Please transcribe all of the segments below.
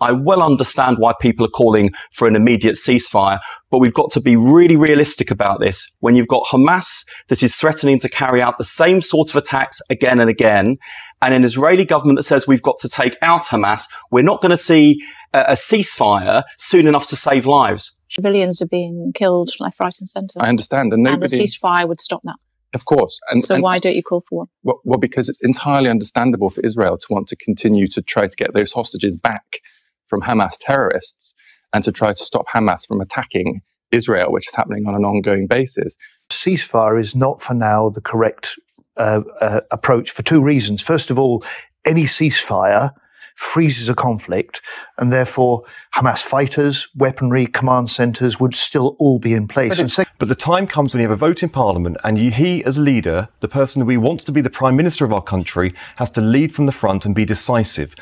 I well understand why people are calling for an immediate ceasefire, but we've got to be really realistic about this. When you've got Hamas that is threatening to carry out the same sort of attacks again and again, and an Israeli government that says we've got to take out Hamas, we're not going to see a ceasefire soon enough to save lives. Civilians are being killed left, right and centre. I understand. And a ceasefire would stop that. Of course. So why don't you call for one? Well, because it's entirely understandable for Israel to want to continue to try to get those hostages back from Hamas terrorists and to try to stop Hamas from attacking Israel, which is happening on an ongoing basis. Ceasefire is not for now the correct approach for two reasons. First of all, any ceasefire freezes a conflict, and therefore Hamas fighters, weaponry, command centres would still all be in place. But the time comes when you have a vote in Parliament and he, as leader, the person who wants to be the Prime Minister of our country, has to lead from the front and be decisive.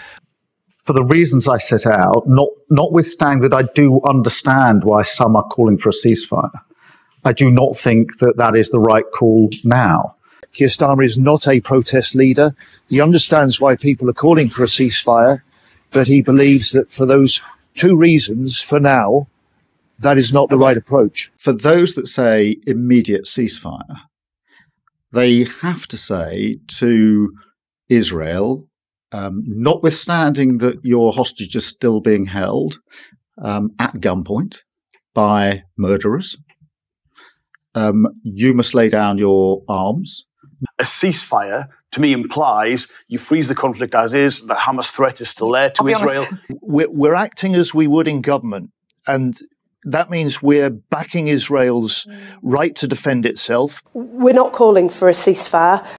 For the reasons I set out, notwithstanding that I do understand why some are calling for a ceasefire, I do not think that that is the right call now. Keir Starmer is not a protest leader. He understands why people are calling for a ceasefire, but he believes that for those two reasons, for now, that is not the right approach. For those that say immediate ceasefire, they have to say to Israel, notwithstanding that your hostage is still being held at gunpoint by murderers, you must lay down your arms. A ceasefire, to me, implies you freeze the conflict as is, the Hamas threat is still there to Israel. We're acting as we would in government, and that means we're backing Israel's right to defend itself. We're not calling for a ceasefire.